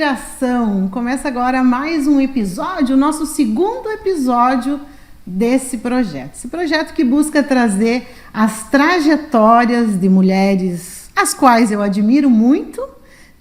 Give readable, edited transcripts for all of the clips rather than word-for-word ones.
inspiração. Começa agora mais um episódio, o nosso segundo episódio desse projeto. Esse projeto que busca trazer as trajetórias de mulheres as quais eu admiro muito,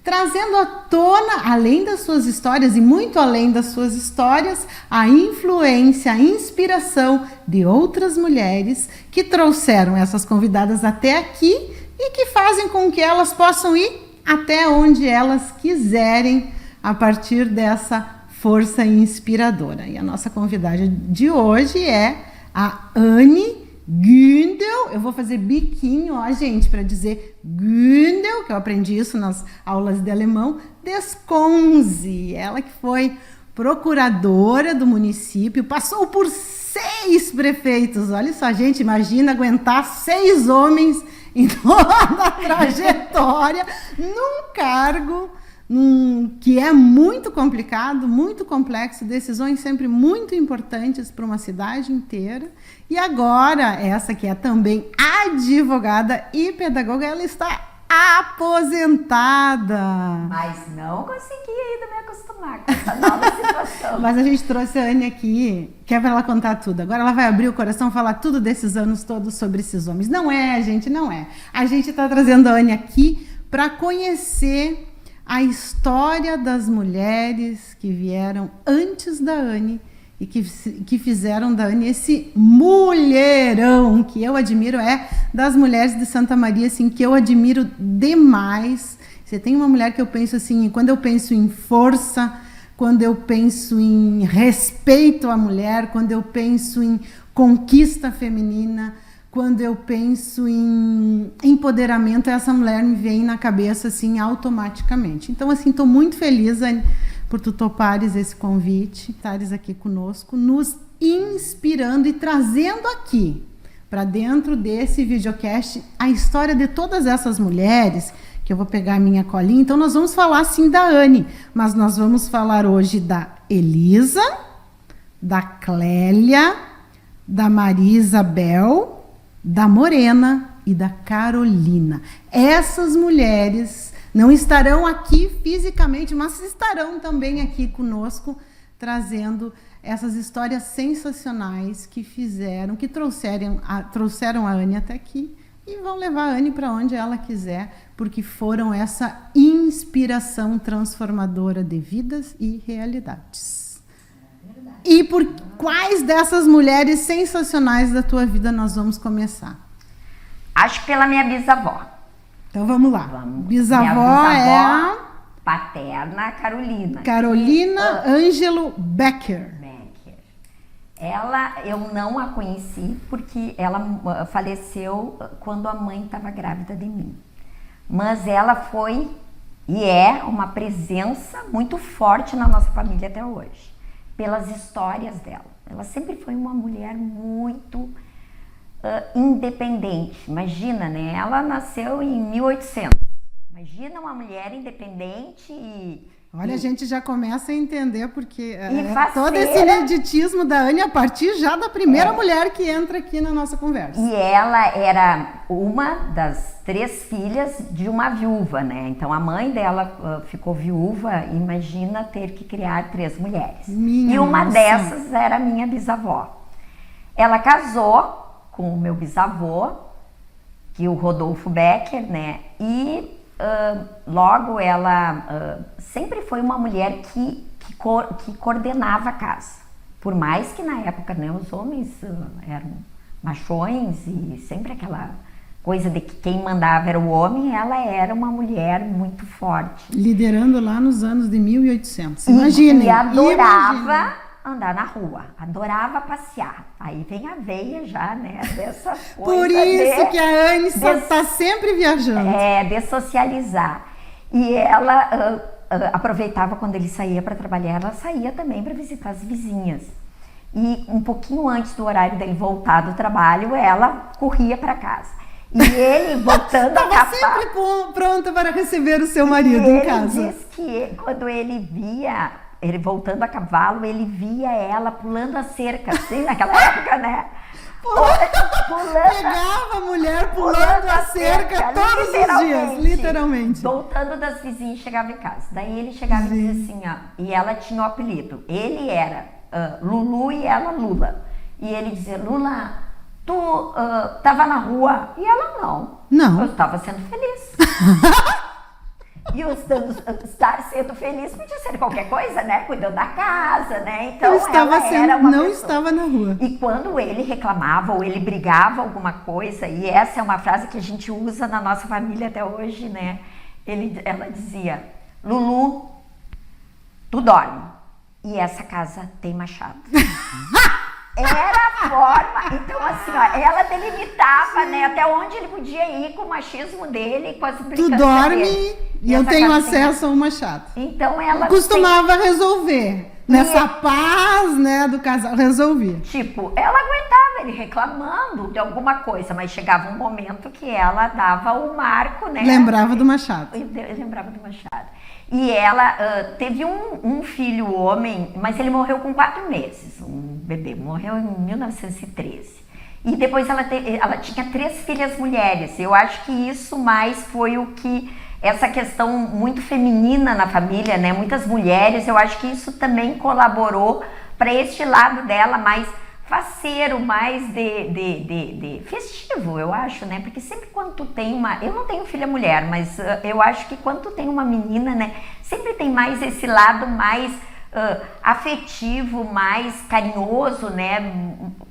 trazendo à tona, além das suas histórias e muito além das suas histórias, a influência, a inspiração de outras mulheres que trouxeram essas convidadas até aqui e que fazem com que elas possam ir até onde elas quiserem a partir dessa força inspiradora. E a nossa convidada de hoje é a Anne Gündel. Eu vou fazer biquinho, ó, gente, para dizer Gündel, que eu aprendi isso nas aulas de alemão, Desconze. Ela que foi procuradora do município, passou por 6 prefeitos. Olha só, gente, imagina aguentar 6 homens em toda a trajetória, num cargo que é muito complicado, muito complexo, decisões sempre muito importantes para uma cidade inteira. E agora, essa que é também advogada e pedagoga, ela está aposentada. Mas não consegui ainda me acostumar com essa nova situação. Mas a gente trouxe a Anne aqui, que é para ela contar tudo. Agora ela vai abrir o coração, falar tudo desses anos todos sobre esses homens. Não é, gente, não é. A gente está trazendo a Anne aqui para conhecer a história das mulheres que vieram antes da Anne e que fizeram da Anne esse mulherão que eu admiro, é das mulheres de Santa Maria, assim, que eu admiro demais. Você tem uma mulher que eu penso assim, quando eu penso em força, quando eu penso em respeito à mulher, quando eu penso em conquista feminina, quando eu penso em empoderamento, essa mulher me vem na cabeça assim automaticamente. Então, assim, estou muito feliz, Anne, por tu topares esse convite, estares aqui conosco, nos inspirando e trazendo aqui, para dentro desse videocast, a história de todas essas mulheres, que eu vou pegar a minha colinha. Então, nós vamos falar, sim, da Anne, mas nós vamos falar hoje da Elisa, da Clélia, da Maria Isabel, da Morena e da Carolina. Essas mulheres não estarão aqui fisicamente, mas estarão também aqui conosco, trazendo essas histórias sensacionais que trouxeram a Anne até aqui e vão levar a Anne para onde ela quiser, porque foram essa inspiração transformadora de vidas e realidades. E por quais dessas mulheres sensacionais da tua vida nós vamos começar? Acho que pela minha bisavó. Então vamos lá. Bisavó é a paterna, Carolina. Carolina Ângelo Becker. Ela, eu não a conheci porque ela faleceu quando a mãe estava grávida de mim. Mas ela foi e é uma presença muito forte na nossa família até hoje. Pelas histórias dela. Ela sempre foi uma mulher muito independente. Imagina, né? Ela nasceu em 1800. Imagina uma mulher independente e... Olha, a gente já começa a entender porque todo esse hereditismo da Anne a partir já da primeira mulher que entra aqui na nossa conversa. E ela era uma das 3 filhas de uma viúva, né? Então a mãe dela ficou viúva, imagina ter que criar 3 mulheres. E uma dessas era a minha bisavó. Ela casou com o meu bisavô, que é o Rodolfo Becker, né? E logo ela sempre foi uma mulher que coordenava a casa. Por mais que na época, né, os homens eram machões e sempre aquela coisa de que quem mandava era o homem, ela era uma mulher muito forte. Liderando lá nos anos de 1800. Imagine. E adorava andar na rua, adorava passear. Aí vem a veia já, né, dessa coisa. Por isso que a Anne está sempre viajando. De socializar. E ela aproveitava quando ele saía para trabalhar, ela saía também para visitar as vizinhas. E um pouquinho antes do horário dele voltar do trabalho, ela corria para casa. E ele voltando a cavalo. Estava sempre pronta para receber o seu marido em casa. Ele diz que quando ele via... Ele voltando a cavalo, ele via ela pulando a cerca, assim, naquela época, né? Pegava a mulher pulando a cerca todos os dias, literalmente. Voltando das vizinhas, chegava em casa. Daí ele chegava e dizia assim, ó, e ela tinha o apelido. Ele era Lulu e ela Lula. E ele dizia, Lula, tu tava na rua? E ela, não. Não. Eu estava sendo feliz. E estar sendo feliz podia ser qualquer coisa, né? Cuidando da casa, né? Então não estava na rua. E quando ele reclamava ou ele brigava alguma coisa, e essa é uma frase que a gente usa na nossa família até hoje, né? Ela dizia, Lulu, tu dorme. E essa casa tem machado. Era a forma, então assim, ó, ela delimitava, né, até onde ele podia ir com o machismo dele, com as implicâncias dele. Tu dorme dele. E eu tenho acesso ao machado. Então ela costumava resolver. Nessa paz, né, do casal, resolvia. Tipo, ela aguentava ele reclamando de alguma coisa, mas chegava um momento que ela dava o marco, né? Lembrava do machado. Lembrava do machado. E ela teve um filho homem, mas ele morreu com 4 meses, um bebê, morreu em 1913. E depois ela tinha 3 filhas mulheres. Eu acho que isso mais foi o que, essa questão muito feminina na família, né? Muitas mulheres, eu acho que isso também colaborou para este lado dela mais faceiro, mais de festivo, eu acho, né? Porque sempre quando tu tem eu não tenho filha mulher, mas eu acho que quando tu tem uma menina, né? Sempre tem mais esse lado mais afetivo, mais carinhoso, né?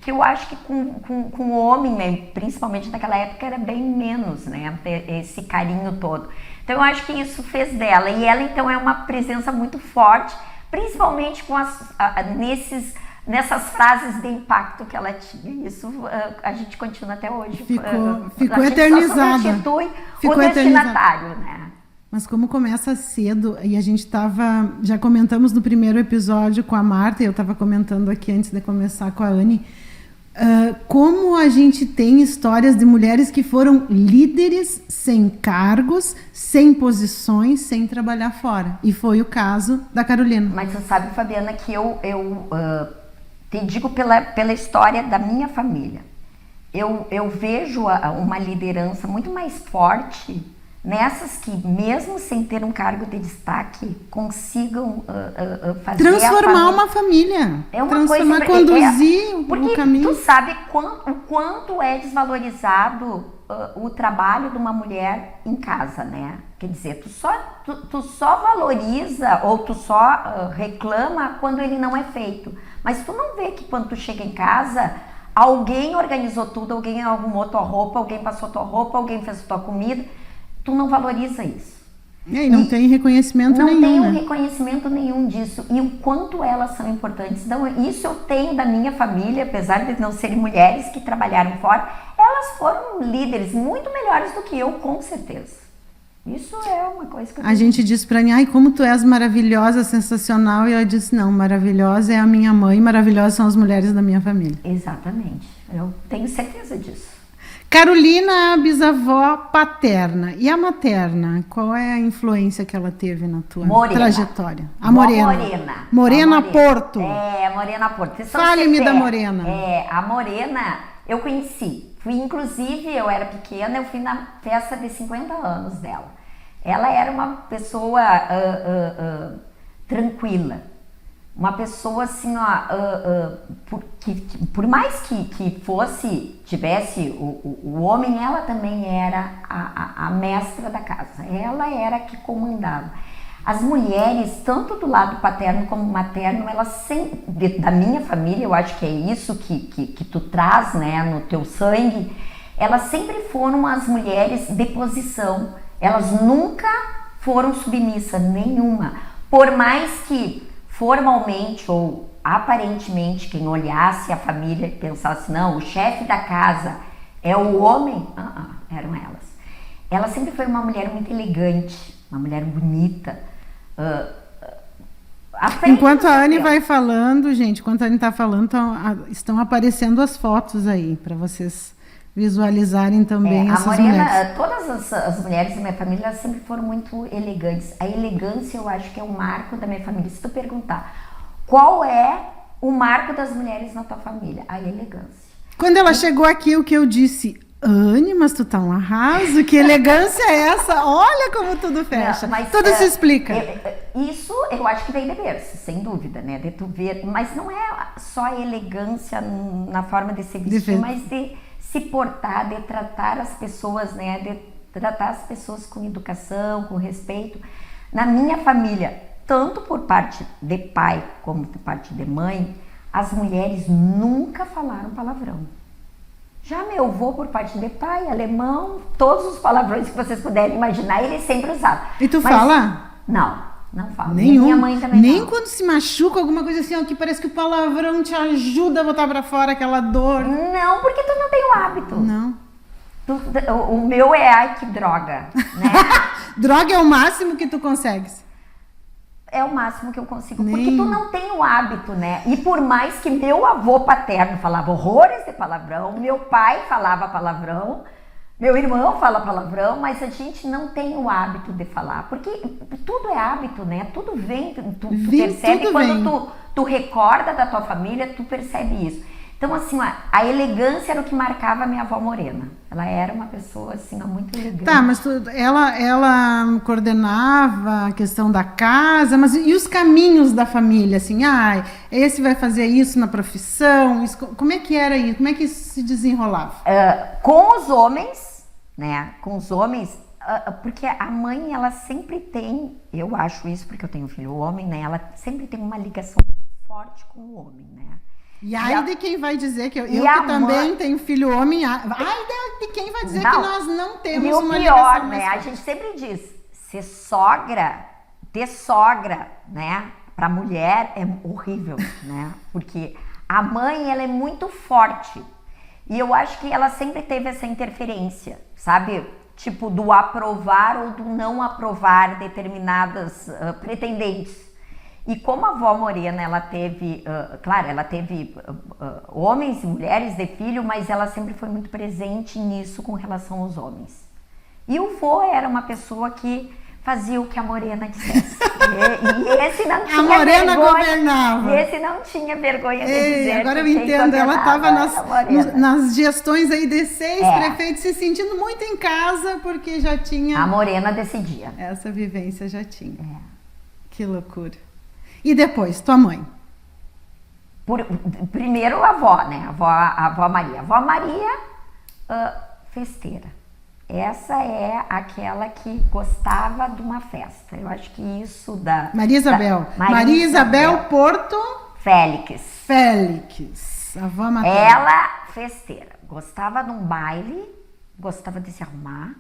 Que eu acho que com o homem, né? Principalmente naquela época, era bem menos, né? Esse carinho todo. Então eu acho que isso fez dela. E ela, então, é uma presença muito forte, principalmente com nessas frases de impacto que ela tinha. Isso a gente continua até hoje. Ficou eternizada. Só substitui o destinatário, né? Mas como começa cedo, e a gente já comentamos no primeiro episódio com a Marta, e eu estava comentando aqui antes de começar com a Anne, como a gente tem histórias de mulheres que foram líderes sem cargos, sem posições, sem trabalhar fora. E foi o caso da Carolina. Mas você sabe, Fabiana, que eu te digo pela história da minha família. Eu vejo uma liderança muito mais forte nessas que, mesmo sem ter um cargo de destaque, consigam fazer transformar uma família. É uma coisa, conduzir o caminho. Tu sabe o quanto é desvalorizado o trabalho de uma mulher em casa, né? Quer dizer, tu só valoriza ou tu só reclama quando ele não é feito. Mas tu não vê que quando tu chega em casa, alguém organizou tudo, alguém arrumou tua roupa, alguém passou tua roupa, alguém fez tua comida. Tu não valoriza isso. E não tem reconhecimento nenhum. Não tem reconhecimento nenhum disso. E o quanto elas são importantes. Então, isso eu tenho da minha família, apesar de não serem mulheres que trabalharam fora, elas foram líderes muito melhores do que eu, com certeza. Isso é uma coisa que eu A gente disse pra mim, como tu és maravilhosa, sensacional. E ela disse, não, maravilhosa é a minha mãe, maravilhosas são as mulheres da minha família. Exatamente. Eu tenho certeza disso. Carolina, a bisavó paterna. E a materna? Qual é a influência que ela teve na tua trajetória? A Morena. Morena Porto. Morena Porto. Fale-me da Morena. A Morena eu conheci. Inclusive, eu era pequena, eu fui na festa de 50 anos dela. Ela era uma pessoa tranquila. Uma pessoa assim, por mais que tivesse o homem, ela também era a mestra da casa. Ela era a que comandava. As mulheres, tanto do lado paterno como materno, elas sempre, da minha família, eu acho que é isso que tu traz, né, no teu sangue, elas sempre foram as mulheres de posição. Elas nunca foram submissas, nenhuma. Por mais que formalmente ou aparentemente quem olhasse a família e pensasse, não, o chefe da casa é o homem, eram elas. Ela sempre foi uma mulher muito elegante, uma mulher bonita. Enquanto a Anne vai falando, gente, enquanto a Anne está falando, estão aparecendo as fotos aí, para vocês visualizarem também essas mulheres. Todas as mulheres da minha família, elas sempre foram muito elegantes. A elegância, eu acho que é o marco da minha família. Se tu perguntar, qual é o marco das mulheres na tua família? A elegância. Quando ela chegou aqui, o que eu disse... Anne, mas tu tá um arraso, que elegância é essa? Olha como tudo fecha, não, tudo se explica. Isso eu acho que vem de berço, sem dúvida, né? De tu ver, mas não é só a elegância na forma de se vestir, mas de se portar, de tratar as pessoas, né? De tratar as pessoas com educação, com respeito. Na minha família, tanto por parte de pai como por parte de mãe, as mulheres nunca falaram palavrão. Já meu avô, por parte de pai, alemão, todos os palavrões que vocês puderem imaginar, ele sempre usava. E tu fala? Não falo. Nenhum. Minha mãe também nem não. Quando se machuca, alguma coisa assim, ó, que parece que o palavrão te ajuda a botar pra fora aquela dor. Não, porque tu não tem o hábito. Não. O meu é, ai, que droga, né? Droga é o máximo que tu consegues. É o máximo que eu consigo, porque tu não tem o hábito, né? E por mais que meu avô paterno falava horrores de palavrão, meu pai falava palavrão, meu irmão fala palavrão, mas a gente não tem o hábito de falar, porque tudo é hábito, né? Tudo vem, tu percebe quando tu recorda da tua família, tu percebe isso. Então, assim, a elegância era o que marcava a minha avó Morena. Ela era uma pessoa, assim, muito elegante. Tá, mas ela coordenava a questão da casa, mas e os caminhos da família? Assim, esse vai fazer isso na profissão? Como é que era isso? Como é que isso se desenrolava? Com os homens, né? Com os homens, porque a mãe, ela sempre tem, eu acho isso porque eu tenho um filho homem, né? Ela sempre tem uma ligação forte com o homem, né? E aí de quem vai dizer que eu que também tenho filho homem, de quem vai dizer que nós não temos uma ligação. E o pior, né? A gente sempre diz, ter sogra, né? Pra mulher é horrível, né? Porque a mãe, ela é muito forte. E eu acho que ela sempre teve essa interferência, sabe? Tipo, do aprovar ou do não aprovar determinadas pretendentes. E como a avó Morena, ela teve, claro, ela teve homens e mulheres de filho, mas ela sempre foi muito presente nisso com relação aos homens. E o vô era uma pessoa que fazia o que a Morena dissesse. E esse não tinha vergonha. A Morena governava. Esse não tinha vergonha de dizer. Agora eu entendo, ela estava nas gestões aí de 6 prefeitos se sentindo muito em casa, porque já tinha... A Morena decidia. Essa vivência já tinha. Que loucura. E depois, tua mãe? Primeiro a avó, né? A avó Maria. A avó Maria, festeira. Essa é aquela que gostava de uma festa. Eu acho que isso da... Maria Isabel. Maria Isabel Porto... Félix. A avó materna. Ela, festeira. Gostava de um baile, gostava de se arrumar,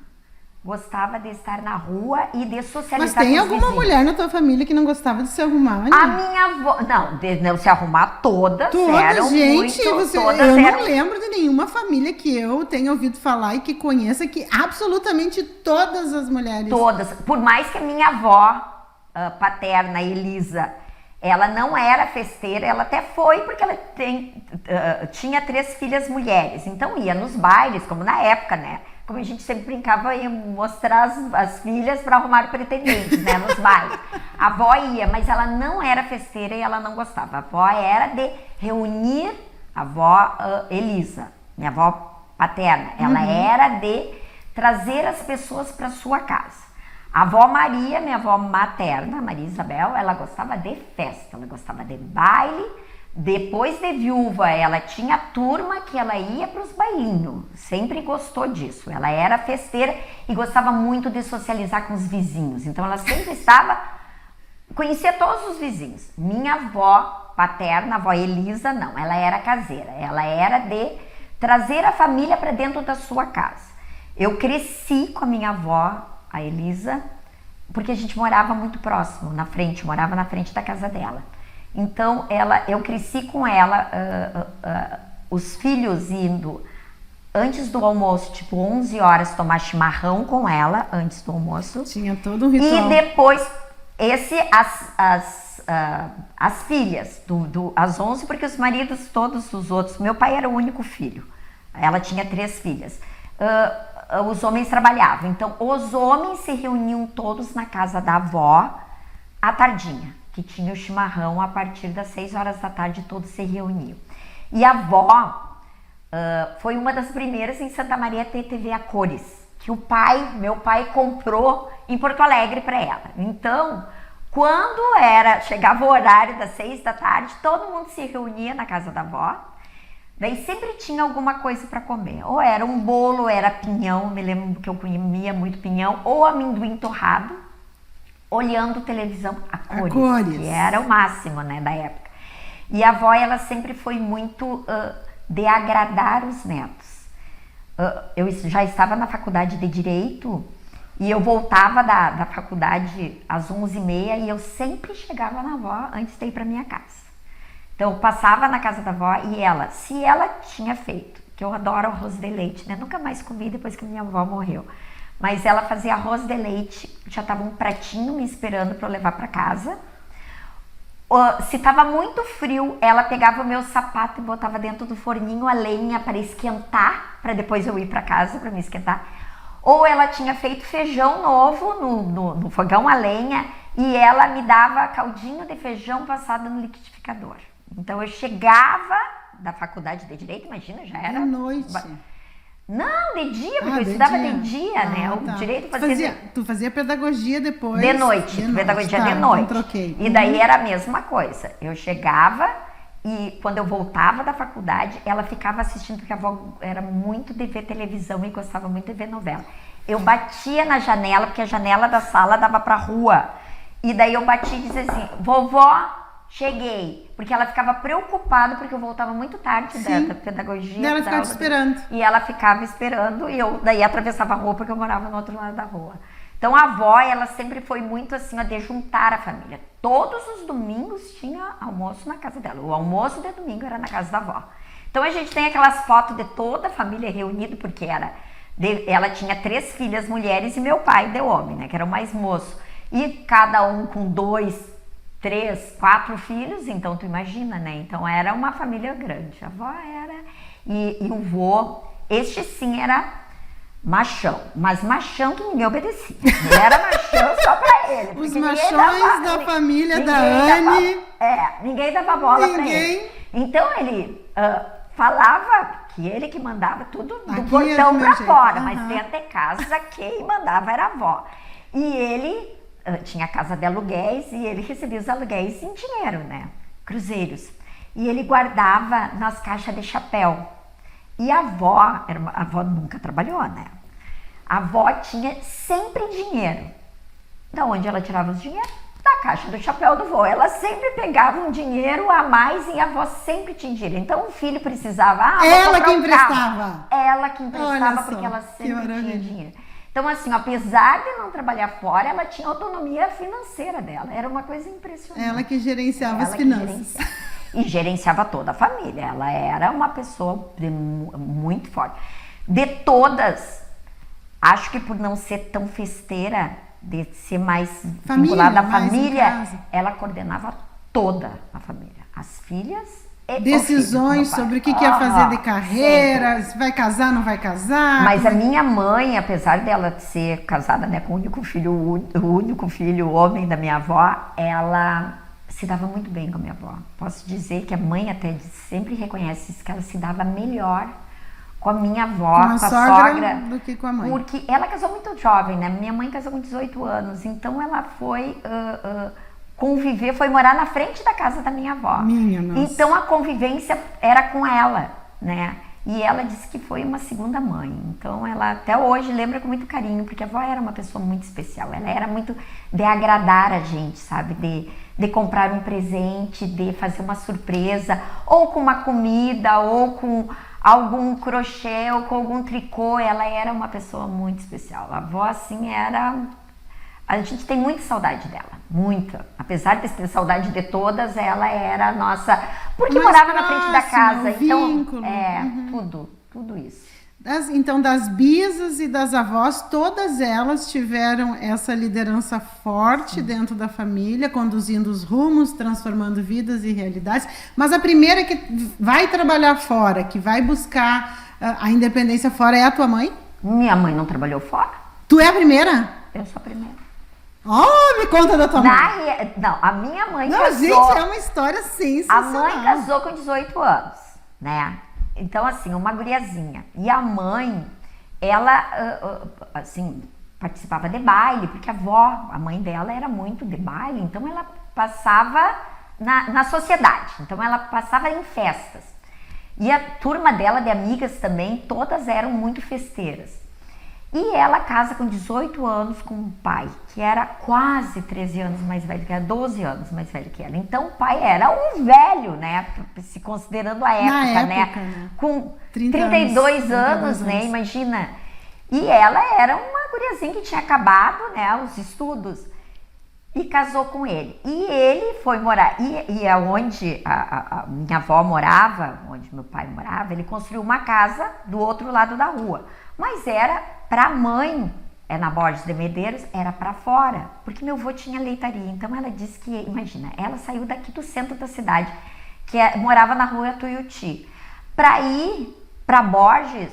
gostava de estar na rua e de socializar. Mas tem alguma mulher na tua família que não gostava de se arrumar? A minha avó... Não, de não se arrumar todas eram gente, muito... Eu não lembro de nenhuma família que eu tenha ouvido falar e que conheça que absolutamente todas as mulheres... Todas. Por mais que a minha avó paterna, Elisa, ela não era festeira, ela até foi porque ela tinha 3 filhas mulheres. Então ia nos bailes, como na época, né? Como a gente sempre brincava em mostrar as filhas para arrumar pretendentes, né, nos bailes. A avó ia, mas ela não era festeira e ela não gostava. A avó era de reunir, a avó Elisa, minha avó paterna, ela era de trazer as pessoas para sua casa. A avó Maria, minha avó materna, Maria Isabel, ela gostava de festa, ela gostava de baile. Depois de viúva, ela tinha turma que ela ia para os bailinhos, sempre gostou disso. Ela era festeira e gostava muito de socializar com os vizinhos. Então ela sempre conhecia todos os vizinhos. Minha avó paterna, a avó Elisa, não, ela era caseira. Ela era de trazer a família para dentro da sua casa. Eu cresci com a minha avó, a Elisa, porque a gente morava muito próximo, morava na frente da casa dela. Então, eu cresci com ela, os filhos indo antes do almoço, tipo 11 horas, tomar chimarrão com ela, antes do almoço. Tinha todo um ritual. E depois, as filhas, às 11, porque os maridos, todos os outros, meu pai era o único filho, ela tinha 3 filhas. Os homens trabalhavam, então os homens se reuniam todos na casa da avó à tardinha, que tinha o chimarrão a partir das 6 horas da tarde, todos se reuniam. E a avó foi uma das primeiras em Santa Maria a ter TV a cores, que meu pai comprou em Porto Alegre para ela. Então, quando chegava o horário das 6 da tarde, todo mundo se reunia na casa da avó. Daí sempre tinha alguma coisa para comer. Ou era um bolo, ou era pinhão, me lembro que eu comia muito pinhão, ou amendoim torrado, olhando televisão a cores. Que era o máximo, né, da época. E a avó, ela sempre foi muito de agradar os netos. Eu já estava na faculdade de Direito e eu voltava da faculdade às 11h30 e eu sempre chegava na avó antes de ir para minha casa. Então eu passava na casa da avó e se ela tinha feito, que eu adoro arroz de leite, né? Nunca mais comi depois que minha avó morreu, mas ela fazia arroz de leite, já estava um pratinho me esperando para eu levar para casa. Se estava muito frio, ela pegava o meu sapato e botava dentro do forninho a lenha para esquentar, para depois eu ir para casa para me esquentar. Ou ela tinha feito feijão novo no fogão a lenha e ela me dava caldinho de feijão passado no liquidificador. Então eu chegava da faculdade de Direito, imagina, já era... À noite? Não, de dia, porque eu estudava de dia, né? O tá. Direito Tu fazia pedagogia depois? De noite, pedagogia de noite. Troquei. E daí era a mesma coisa. Eu chegava e quando eu voltava da faculdade, ela ficava assistindo, porque a avó era muito de ver televisão e gostava muito de ver novela. Eu batia na janela, porque a janela da sala dava pra rua. E daí eu batia e dizia assim, vovó, cheguei. Porque ela ficava preocupada, porque eu voltava muito tarde da pedagogia. E ela ficava esperando. E ela ficava esperando e eu daí atravessava a rua, porque eu morava no outro lado da rua. Então a avó, ela sempre foi muito assim, de juntar a família. Todos os domingos tinha almoço na casa dela. O almoço de domingo era na casa da avó. Então a gente tem aquelas fotos de toda a família reunida, porque ela tinha 3 filhas mulheres e meu pai de homem, né, que era o mais moço. E cada um com 2, 3, 4 filhos, então tu imagina, né? Então era uma família grande. A avó era... E o vô, este sim era machão, mas machão que ninguém obedecia. Ele era machão só pra ele. Os machões da família da Anne. Ninguém dava bola pra ele. Então ele falava que ele que mandava tudo do portão pra fora, mas dentro de casa quem mandava era a avó. E ele tinha casa de aluguéis e ele recebia os aluguéis em dinheiro, né? Cruzeiros. E ele guardava nas caixas de chapéu. E a avó nunca trabalhou, né? A avó tinha sempre dinheiro. Da onde ela tirava os dinheiros? Da caixa do chapéu do vô. Ela sempre pegava um dinheiro a mais e a avó sempre tinha dinheiro. Então o filho precisava... ela que emprestava. Ela que emprestava, porque ela sempre tinha dinheiro. Então assim, apesar de não trabalhar fora, ela tinha autonomia financeira dela. Era uma coisa impressionante. Ela que gerenciava as finanças. E gerenciava toda a família. Ela era uma pessoa muito forte. De todas, acho que por não ser tão festeira, de ser mais vinculada à família, ela coordenava toda a família. As filhas e decisões sobre o que ia fazer de carreira, se vai casar, não vai casar. Mas a minha mãe, apesar dela ser casada, né, com o único filho homem da minha avó, ela se dava muito bem com a minha avó. Posso dizer que a mãe até sempre reconhece isso, que ela se dava melhor com a minha avó, com a sogra do que com a mãe. Porque ela casou muito jovem, né? Minha mãe casou com 18 anos, então ela foi conviver, foi morar na frente da casa da minha avó. Então a convivência era com ela, né? E ela disse que foi uma segunda mãe. Então ela até hoje lembra com muito carinho, porque a avó era uma pessoa muito especial. Ela era muito de agradar a gente, sabe? De comprar um presente, de fazer uma surpresa, ou com uma comida, ou com algum crochê, ou com algum tricô. Ela era uma pessoa muito especial. A avó, assim, era... A gente tem muita saudade dela, muita. Apesar de ter saudade de todas, ela era a nossa... Porque morava na frente da casa, então... Vínculo. Tudo isso. Então, das bisas e das avós, todas elas tiveram essa liderança forte dentro da família, conduzindo os rumos, transformando vidas e realidades. Mas a primeira que vai trabalhar fora, que vai buscar a independência fora, é a tua mãe? Minha mãe não trabalhou fora. Tu é a primeira? Eu sou a primeira. Oh, me conta da tua mãe. Não, a minha mãe casou... Gente, é uma história sensacional. A mãe casou com 18 anos, né? Então, assim, uma guriazinha. E a mãe, ela, assim, participava de baile, porque a mãe dela era muito de baile, então ela passava na sociedade, então ela passava em festas. E a turma dela de amigas também, todas eram muito festeiras. E ela casa com 18 anos com um pai, que era quase 13 anos mais velho que ela, 12 anos mais velho que ela. Então o pai era um velho, né? Se considerando a época, né? Com 32 anos, né? Imagina. E ela era uma guriazinha que tinha acabado, né, os estudos e casou com ele. E ele foi morar, e aonde a minha avó morava, onde meu pai morava, ele construiu uma casa do outro lado da rua. Mas era para a mãe, na Borges de Medeiros, era para fora, porque meu avô tinha leitaria. Então ela disse que, imagina, ela saiu daqui do centro da cidade, que morava na rua Tuiuti, para ir para Borges.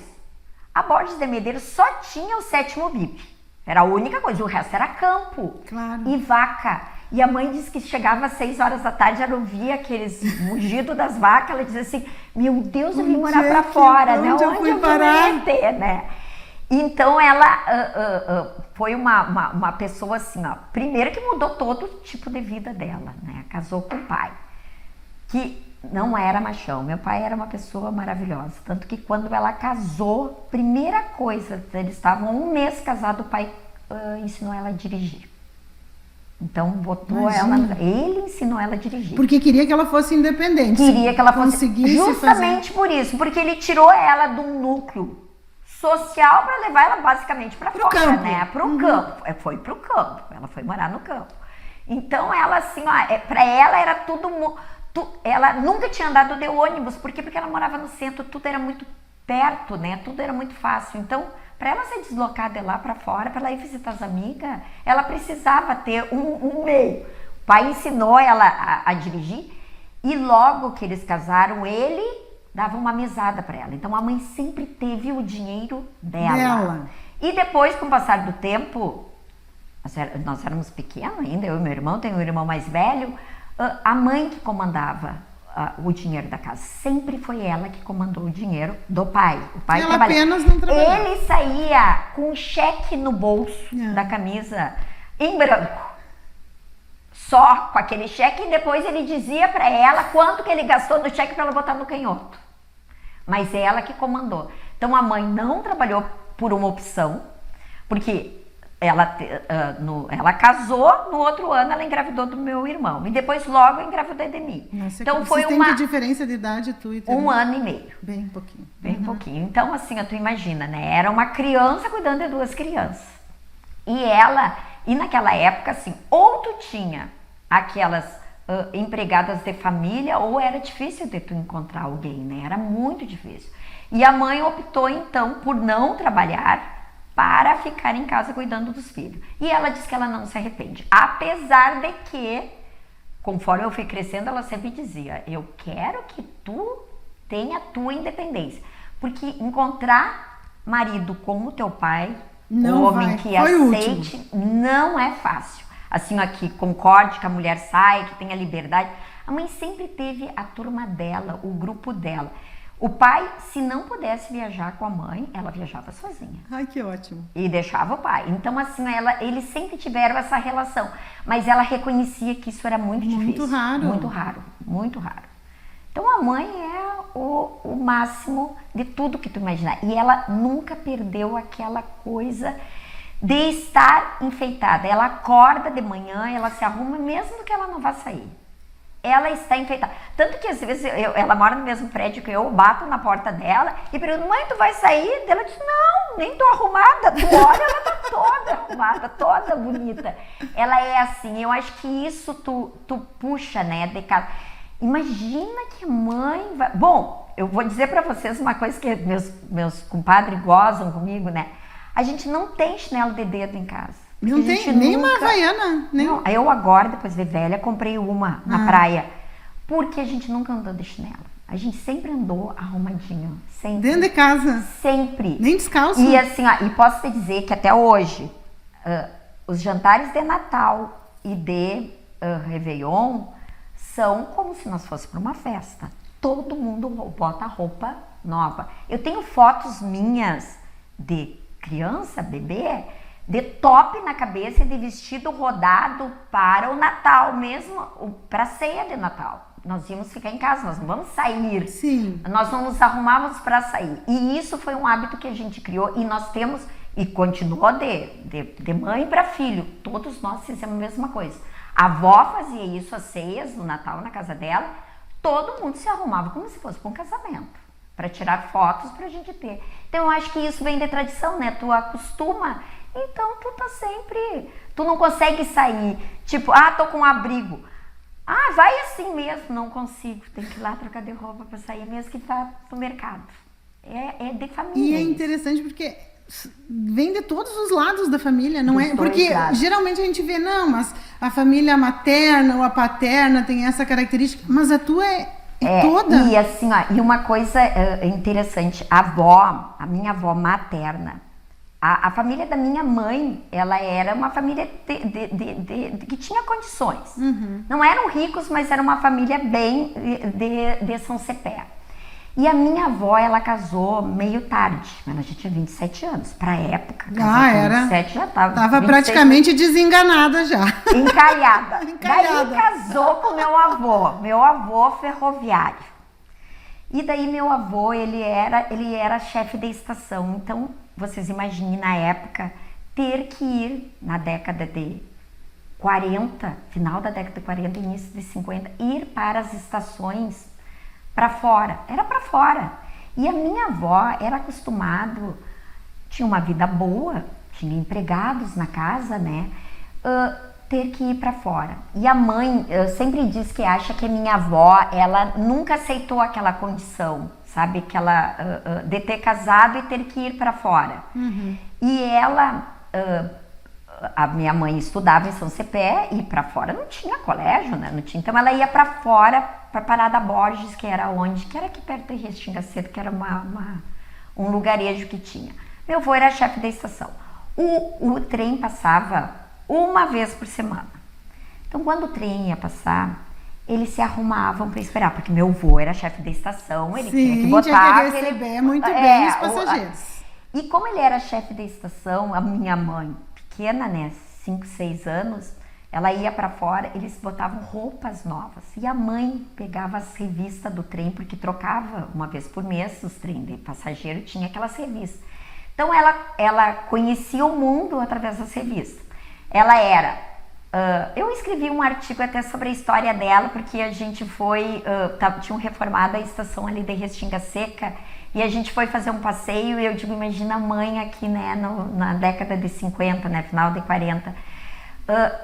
A Borges de Medeiros só tinha o 7º BIP. Era a única coisa, o resto era campo e vaca. E a mãe disse que chegava às 6 horas da tarde, ela ouvia aqueles mugidos das vacas, ela dizia assim, meu Deus, eu vim morar pra fora, né? Onde eu fui meter, né? Então ela foi uma pessoa assim, ó, primeiro que mudou todo o tipo de vida dela, né? Casou com o pai, que não era machão. Meu pai era uma pessoa maravilhosa, tanto que quando ela casou, primeira coisa, eles estavam 1 mês casados, o pai ensinou ela a dirigir. Então botou ela, ele ensinou ela a dirigir. Porque queria que ela fosse independente. Queria que ela fosse justamente por isso, porque ele tirou ela de um núcleo social para levar ela basicamente para fora, campo. Né? Para o campo. Foi para o campo. Ela foi morar no campo. Então ela assim, para ela era tudo. Ela nunca tinha andado de ônibus, por quê? Porque ela morava no centro, tudo era muito perto, né? Tudo era muito fácil. Então, para ela se deslocar de lá para fora, para ela ir visitar as amigas, ela precisava ter um meio. O pai ensinou ela a dirigir e logo que eles casaram, ele dava uma mesada para ela. Então, a mãe sempre teve o dinheiro dela. E depois, com o passar do tempo, nós éramos pequenos ainda, eu e meu irmão, tenho um irmão mais velho, a mãe que comandava o dinheiro da casa. Sempre foi ela que comandou o dinheiro do pai. O pai ela apenas não trabalhava. Ele saía com um cheque no bolso da camisa em branco. Só com aquele cheque, e depois ele dizia para ela quanto que ele gastou no cheque para ela botar no canhoto. Mas é ela que comandou. Então a mãe não trabalhou por uma opção, porque ela casou, no outro ano ela engravidou do meu irmão. E depois logo engravidou de mim. Nossa, então foi uma... que diferença de idade tu e teu irmão? 1 ano e meio. Bem pouquinho. Bem pouquinho. Então assim, tu imagina, né? Era uma criança cuidando de 2 crianças. E naquela época assim, ou tu tinha aquelas empregadas de família, ou era difícil de tu encontrar alguém, né? Era muito difícil. E a mãe optou então por não trabalhar, para ficar em casa cuidando dos filhos. E ela diz que ela não se arrepende. Apesar de que, conforme eu fui crescendo, ela sempre dizia, eu quero que tu tenha a tua independência. Porque encontrar marido como o teu pai, um homem que aceite, não é fácil. Assim, que concorde que a mulher sai, que tenha liberdade. A mãe sempre teve a turma dela, o grupo dela. O pai, se não pudesse viajar com a mãe, ela viajava sozinha. Ai, que ótimo. E deixava o pai. Então, assim, eles sempre tiveram essa relação. Mas ela reconhecia que isso era muito difícil. Muito raro. Muito raro, muito raro. Então, a mãe é o máximo de tudo que tu imaginar. E ela nunca perdeu aquela coisa de estar enfeitada. Ela acorda de manhã, ela se arruma, mesmo que ela não vá sair. Ela está enfeitada. Tanto que às vezes ela mora no mesmo prédio que eu bato na porta dela e pergunto, mãe, tu vai sair? Ela diz, não, nem tô arrumada. Tu olha, ela tá toda arrumada, toda bonita. Ela é assim, eu acho que isso tu puxa, né, de casa. Imagina que mãe vai... Bom, eu vou dizer pra vocês uma coisa que meus compadres gozam comigo, né? A gente não tem chinelo de dedo em casa. Não tem nem uma havaiana. Nem... Não, eu agora, depois de velha, comprei uma na praia. Porque a gente nunca andou de chinelo. A gente sempre andou arrumadinho. Sempre. Dentro de casa? Sempre. Nem descalço? E assim, e posso te dizer que até hoje, os jantares de Natal e de Réveillon são como se nós fôssemos para uma festa. todo mundo bota roupa nova. Eu tenho fotos minhas de criança, bebê, de top na cabeça e de vestido rodado para o Natal mesmo, para a ceia de Natal. Nós íamos ficar em casa, nós não vamos sair. Sim. Nós não nos arrumávamos para sair. E isso foi um hábito que a gente criou e nós temos, e continuou de mãe para filho. Todos nós fizemos a mesma coisa. A avó fazia isso às ceias do Natal na casa dela, todo mundo se arrumava como se fosse para um casamento, para tirar fotos para a gente ter. Então eu acho que isso vem de tradição, né? Tu acostuma, então tu tá sempre, tu não consegue sair, tipo, tô com um abrigo. Vai assim mesmo, não consigo, tem que ir lá trocar de roupa para sair, mesmo que vá pro mercado. É de família. E é interessante porque vem de todos os lados da família, não é? Porque geralmente a gente vê, não, mas a família materna ou a paterna tem essa característica, mas a tua é toda. E assim, e uma coisa interessante, a minha avó materna, a família da minha mãe, ela era uma família que tinha condições. Uhum. Não eram ricos, mas era uma família bem de São Cepé. E a minha avó, ela casou meio tarde, ela já tinha 27 anos. Pra época, casou com 27, já tava praticamente desenganada já. Encalhada. Daí casou com meu avô ferroviário. E daí meu avô, ele era chefe da estação. Então, vocês imaginem na época ter que ir na década de 40, final da década de 40, início de 50, ir para as estações para fora, era para fora. E a minha avó era acostumado, tinha uma vida boa, tinha empregados na casa, né? Ter que ir para fora. E a mãe sempre diz que acha que a minha avó, ela nunca aceitou aquela condição, sabe? Que ela, de ter casado e ter que ir para fora. Uhum. E ela, a minha mãe estudava em São Cepé e para fora não tinha colégio, né? Não tinha, então ela ia para fora, para Parada Borges, que era onde? Que era aqui perto de Restinga Cedo, que era um lugarejo que tinha. Meu avô era chefe da estação. O trem passava uma vez por semana. Então, quando o trem ia passar, eles se arrumavam para esperar, porque meu avô era chefe da estação, ele tinha que botar... Tinha que receber muito bem os passageiros. E como ele era chefe da estação, a minha mãe, pequena, né, 5, 6 anos, ela ia para fora, eles botavam roupas novas. E a mãe pegava as revistas do trem, porque trocava uma vez por mês os trens de passageiro, tinha aquelas revistas. Então ela conhecia o mundo através das revistas. Ela era... eu escrevi um artigo até sobre a história dela, porque a gente tinham reformado a estação ali de Restinga Seca, e a gente foi fazer um passeio, e eu digo, imagina a mãe aqui, né, na década de 50, né, final de 40,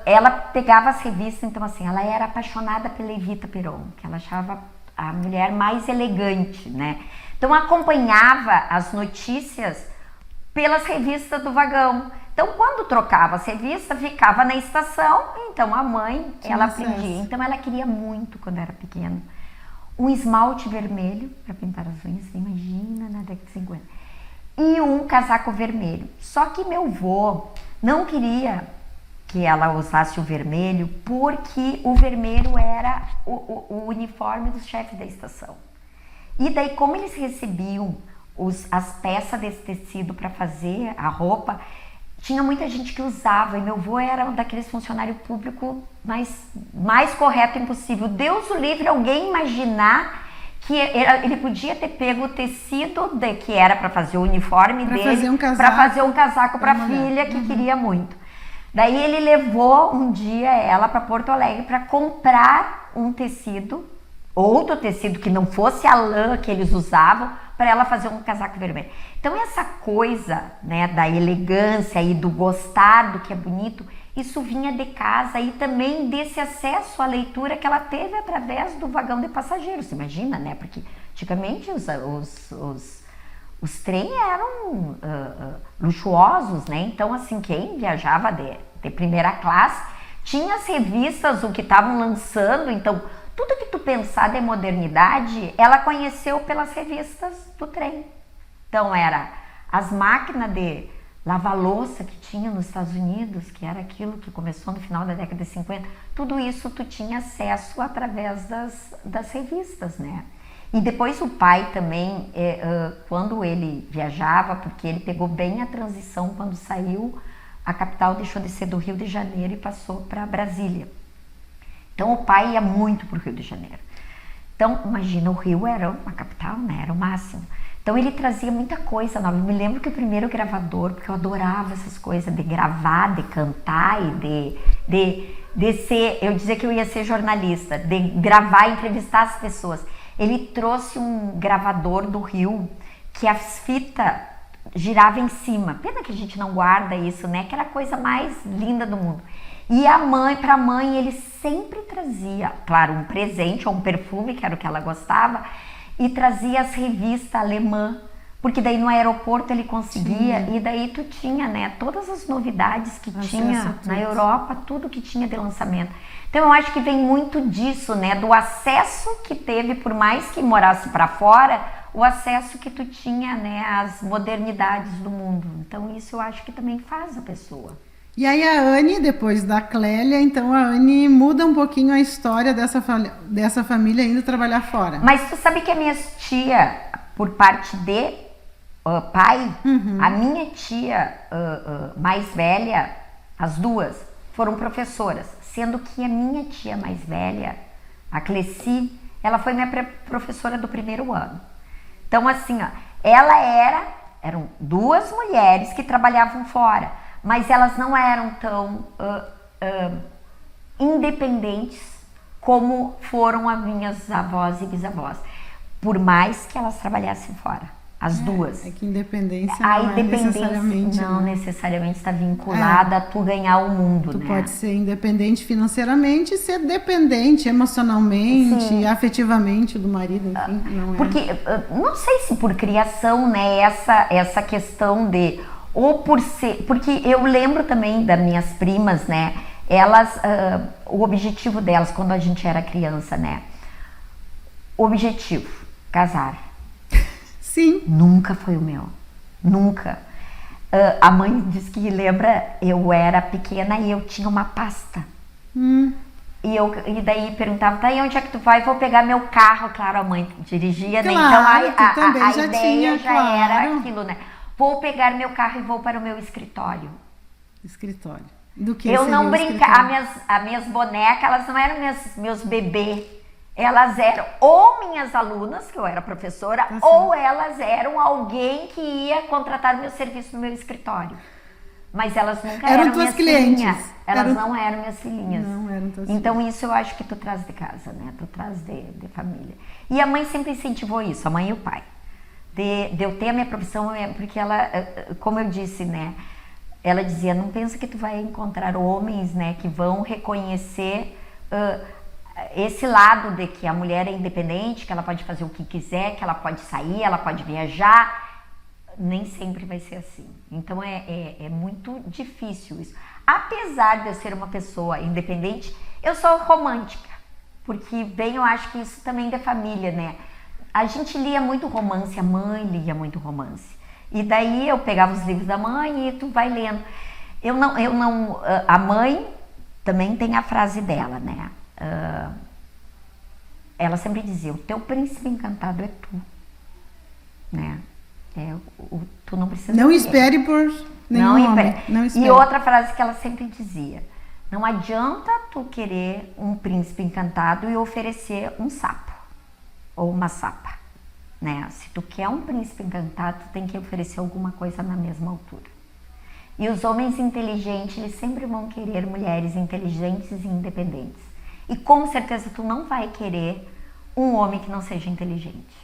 ela pegava as revistas, então assim, ela era apaixonada pela Evita Peron, que ela achava a mulher mais elegante, né, então acompanhava as notícias pelas revistas do vagão. Então, quando trocava as revistas, ficava na estação, então a mãe, ela aprendia. Então, ela queria muito, quando era pequena, um esmalte vermelho para pintar as unhas, imagina, na década de 50, e um casaco vermelho. Só que meu avô não queria que ela usasse o vermelho, porque o vermelho era o uniforme dos chefes da estação. E daí, como eles recebiam as peças desse tecido para fazer a roupa, tinha muita gente que usava, e meu avô era um daqueles funcionários públicos mais correto impossível. Deus o livre alguém imaginar que ele podia ter pego o tecido que era para fazer o uniforme dele, para fazer um casaco para a filha que queria muito. Daí ele levou um dia ela para Porto Alegre para comprar um tecido, outro tecido que não fosse a lã que eles usavam, para ela fazer um casaco vermelho. Então essa coisa, né, da elegância e do gostar do que é bonito, isso vinha de casa, e também desse acesso à leitura que ela teve através do vagão de passageiros, imagina, né, porque antigamente os trens eram luxuosos, né, então assim, quem viajava de primeira classe tinha as revistas, o que estavam lançando, então tudo que tu pensar de modernidade, ela conheceu pelas revistas do trem. Então era as máquinas de lavar louça que tinha nos Estados Unidos, que era aquilo que começou no final da década de 50, tudo isso tu tinha acesso através das revistas, né? E depois o pai também, quando ele viajava, porque ele pegou bem a transição quando saiu, a capital deixou de ser do Rio de Janeiro e passou para Brasília. Então o pai ia muito para o Rio de Janeiro. Então, imagina, o Rio era uma capital, né? Era o máximo. Então ele trazia muita coisa nova. Eu me lembro que o primeiro gravador, porque eu adorava essas coisas de gravar, de cantar e de ser, eu dizia que eu ia ser jornalista, de gravar e entrevistar as pessoas. Ele trouxe um gravador do Rio que as fitas giravam em cima. Pena que a gente não guarda isso, né? Que era a coisa mais linda do mundo. E para a mãe, ele sempre trazia, claro, um presente ou um perfume, que era o que ela gostava, e trazia as revistas alemãs, porque daí no aeroporto ele conseguia, e daí tu tinha, né, todas as novidades que tinha na Europa, tudo que tinha de lançamento. Então eu acho que vem muito disso, né, do acesso que teve, por mais que morasse para fora, o acesso que tu tinha, né, às modernidades do mundo. Então isso eu acho que também faz a pessoa. E aí a Anne, depois da Clélia, então a Anne muda um pouquinho a história dessa família indo trabalhar fora. Mas tu sabe que a minha tia, por parte de pai, a minha tia mais velha, as duas, foram professoras. Sendo que a minha tia mais velha, a Cleci, ela foi minha professora do primeiro ano. Então assim, ó, eram duas mulheres que trabalhavam fora. Mas elas não eram tão independentes como foram as minhas avós e bisavós. Por mais que elas trabalhassem fora, as duas. É que independência não necessariamente está vinculada a tu ganhar o mundo, tu né? pode ser independente financeiramente e ser dependente emocionalmente, afetivamente do marido, enfim. Porque, não sei se por criação, né, essa questão de... Ou por ser, porque eu lembro também das minhas primas, né? Elas, o objetivo delas quando a gente era criança, né? O objetivo, casar. Sim. Nunca foi o meu, nunca. A mãe disse que lembra, eu era pequena e eu tinha uma pasta. E daí perguntava, tá, e onde é que tu vai? Vou pegar meu carro. Claro, a mãe dirigia, claro, né? Então a já ideia tinha, era aquilo, né? Vou pegar meu carro e vou para o meu escritório. Escritório. Do que eu não brincava. As minhas bonecas, elas não eram meus bebês. Elas eram ou minhas alunas, que eu era professora, ou elas eram alguém que ia contratar meu serviço no meu escritório. Mas elas nunca eram tuas minhas clientes. filhinhas. Elas não eram minhas filhinhas. Não eram tuas então filhas. isso eu acho que tu traz de casa, né? Tu traz de família. E a mãe sempre incentivou isso, a mãe e o pai. De eu ter a minha profissão, porque ela, como eu disse, né, ela dizia, não pensa que tu vai encontrar homens, né, que vão reconhecer esse lado de que a mulher é independente, que ela pode fazer o que quiser, que ela pode sair, ela pode viajar. Nem sempre vai ser assim. Então é muito difícil isso. Apesar de eu ser uma pessoa independente, eu sou romântica, porque bem, eu acho que isso também é da família, né? A gente lia muito romance, a mãe lia muito romance. E daí eu pegava os livros da mãe e tu vai lendo. A mãe também tem a frase dela, né? Ela sempre dizia, o teu príncipe encantado é tu, né? Tu não precisa... Não espere por nenhum homem. Não espere. E outra frase que ela sempre dizia, não adianta tu querer um príncipe encantado e oferecer um sapo. Ou uma sapa, né? Se tu quer um príncipe encantado, tu tem que oferecer alguma coisa na mesma altura. E os homens inteligentes, eles sempre vão querer mulheres inteligentes e independentes. E com certeza tu não vai querer um homem que não seja inteligente.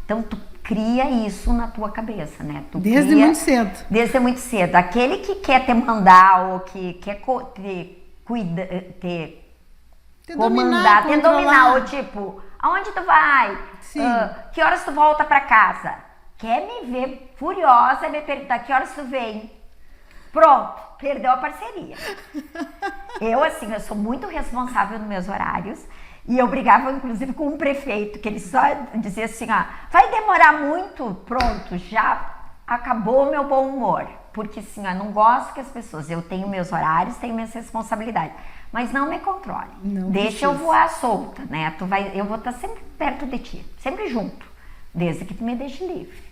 Então tu cria isso na tua cabeça, né? Desde muito cedo. Desde muito cedo. Aquele que quer te mandar ou que quer comandar, te dominar, ou tipo... Aonde tu vai? Que horas tu volta pra casa? Quer me ver furiosa e me perguntar que horas tu vem? Pronto, perdeu a parceria. Eu sou muito responsável nos meus horários. E eu brigava, inclusive, com um prefeito, que ele só dizia assim, vai demorar muito? Pronto, já acabou o meu bom humor. Porque, assim, eu não gosto que as pessoas... Eu tenho meus horários, tenho minhas responsabilidades. mas não me controle. Não Deixa eu precisa. voar solta, né? Eu vou estar sempre perto de ti, sempre junto, desde que tu me deixe livre.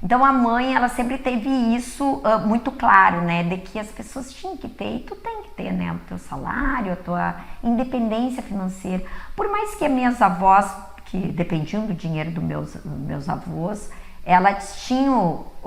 Então a mãe, ela sempre teve isso muito claro, né? De que as pessoas tinham que ter, e tu tem que ter, né? O teu salário, a tua independência financeira. Por mais que as minhas avós, que dependiam do dinheiro dos meus avós, elas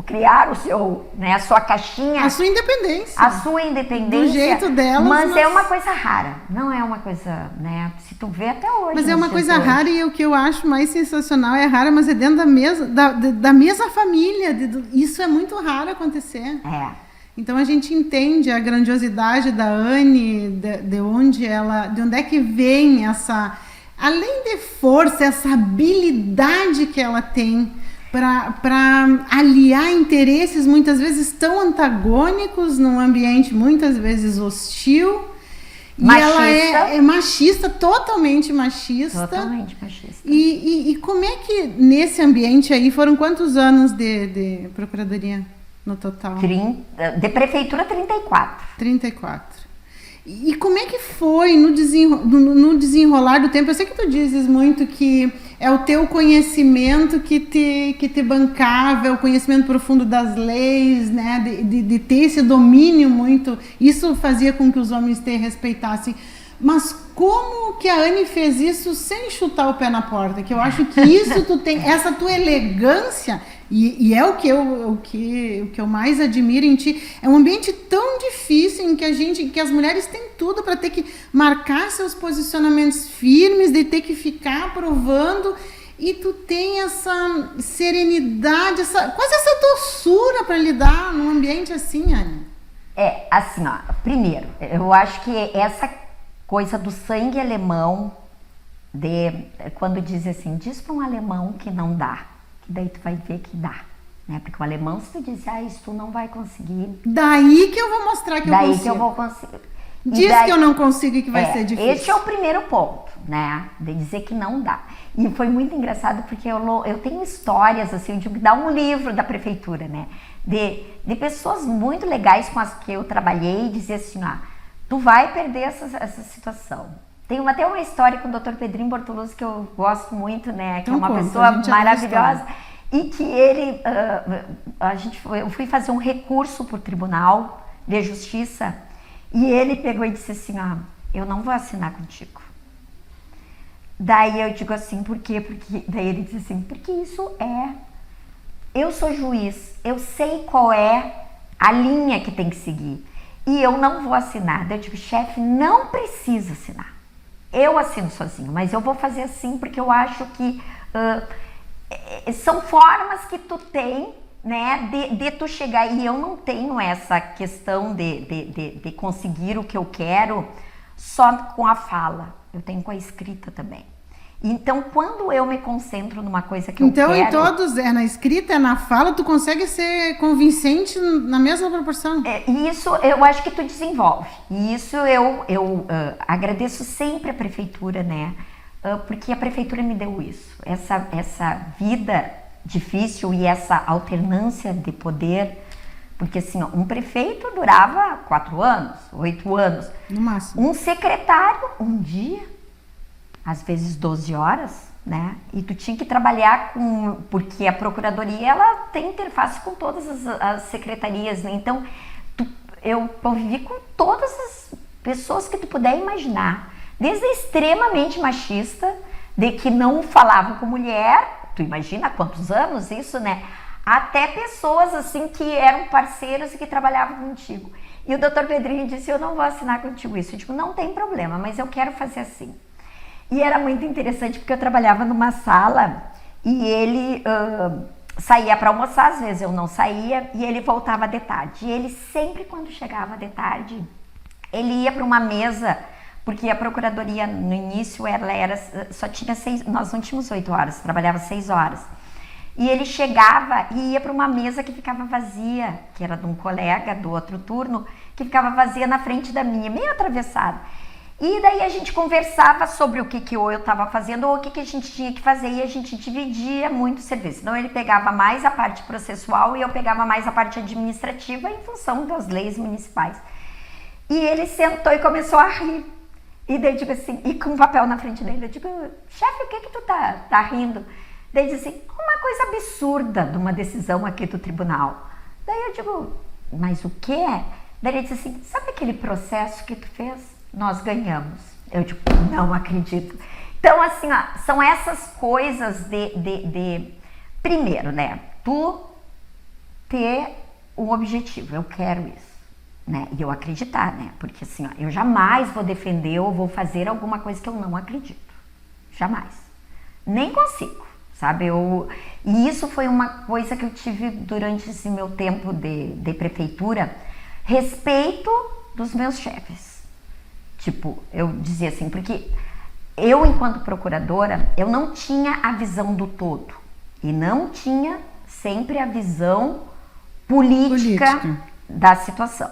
criaram a sua caixinha. A sua independência. A sua independência. Do jeito delas. Mas é uma coisa rara. Não é uma coisa, né? Se tu vê até hoje. Mas é uma coisa rara, e o que eu acho mais sensacional é rara, mas é dentro da mesma família. Isso é muito raro acontecer. É. Então a gente entende a grandiosidade da Anne, de onde é que vem essa, além de força, essa habilidade que ela tem para aliar interesses muitas vezes tão antagônicos num ambiente muitas vezes hostil. Machista. E ela é machista, totalmente machista. Totalmente machista. E como é que nesse ambiente aí foram quantos anos de procuradoria no total? De prefeitura, 34. 34. E como é que foi no desenrolar do tempo? Eu sei que tu dizes muito que é o teu conhecimento que te bancava, é o conhecimento profundo das leis, né? De ter esse domínio muito. Isso fazia com que os homens te respeitassem. Mas como que a Anne fez isso sem chutar o pé na porta? Que eu acho que isso tu tem, essa tua elegância, e é o que eu mais admiro em ti. É um ambiente tão difícil em que as mulheres têm tudo para ter que marcar seus posicionamentos firmes, de ter que ficar provando, e tu tem essa serenidade, quase essa doçura para lidar num ambiente assim, Anne. É, assim, ó, primeiro, eu acho que essa coisa do sangue alemão, quando diz assim, diz para um alemão que não dá, que daí tu vai ver que dá, né? Porque o alemão, se tu disser, isso tu não vai conseguir. Daí que eu vou mostrar que eu consigo. Daí que eu vou conseguir. Diz que eu não consigo e que vai ser difícil. Esse é o primeiro ponto, né? De dizer que não dá. E foi muito engraçado porque eu tenho histórias, assim, eu digo, dá um livro da prefeitura, né? De pessoas muito legais com as que eu trabalhei e dizer assim, tu vai perder essa situação. Tem até uma história com o Dr. Pedrinho Bortoluzzi que eu gosto muito, né? Que é uma pessoa maravilhosa. E que ele, eu fui fazer um recurso para o Tribunal de Justiça e ele pegou e disse assim, eu não vou assinar contigo. Daí eu digo assim, por quê? Daí ele disse assim, porque eu sou juiz, eu sei qual é a linha que tem que seguir. E eu não vou assinar. Daí eu digo, chefe, não precisa assinar. Eu assino sozinho, mas eu vou fazer assim porque eu acho que são formas que tu tem, né, de tu chegar. E eu não tenho essa questão de conseguir o que eu quero só com a fala. Eu tenho com a escrita também. Então, quando eu me concentro numa coisa que eu quero... Então, em todos, na escrita, na fala, tu consegue ser convincente na mesma proporção. Isso eu acho que tu desenvolve. E isso eu agradeço sempre a prefeitura, né? Porque a prefeitura me deu isso. Essa vida difícil e essa alternância de poder. Porque, assim, um prefeito durava 4 anos, 8 anos. No máximo. Um secretário, um dia... às vezes 12 horas, né? E tu tinha que trabalhar porque a procuradoria, ela tem interface com todas as secretarias, né? Então, eu convivi com todas as pessoas que tu puder imaginar. Desde extremamente machista, de que não falavam com mulher, tu imagina há quantos anos isso, né? Até pessoas, assim, que eram parceiros e que trabalhavam contigo. E o Dr. Pedrinho disse, eu não vou assinar contigo isso. Eu digo, não tem problema, mas eu quero fazer assim. E era muito interessante porque eu trabalhava numa sala e ele saía para almoçar, às vezes eu não saía, e ele voltava de tarde. E ele sempre, quando chegava de tarde, ele ia para uma mesa, porque a procuradoria no início só tinha 6, nós não tínhamos 8 horas, trabalhava 6 horas. E ele chegava e ia para uma mesa que ficava vazia, que era de um colega do outro turno, que ficava vazia na frente da minha, meio atravessada. E daí a gente conversava sobre o que eu estava fazendo ou o que a gente tinha que fazer, e a gente dividia muito o serviço. Então ele pegava mais a parte processual e eu pegava mais a parte administrativa em função das leis municipais. E ele sentou e começou a rir. E daí eu digo assim, e com um papel na frente dele, eu digo, chefe, o que tu tá rindo? Daí ele diz assim, uma coisa absurda de uma decisão aqui do tribunal. Daí eu digo, mas o que é? Daí ele disse assim, sabe aquele processo que tu fez? Nós ganhamos. Eu digo, não acredito. Então, assim, ó, são essas coisas primeiro, né, tu ter um objetivo, eu quero isso. Né? E eu acreditar, né? Porque assim, ó, eu jamais vou defender ou vou fazer alguma coisa que eu não acredito. Jamais. Nem consigo, sabe? E isso foi uma coisa que eu tive durante esse meu tempo de prefeitura. Respeito dos meus chefes. Tipo, eu dizia assim, porque eu, enquanto procuradora, eu não tinha a visão do todo. E não tinha sempre a visão política. Da situação.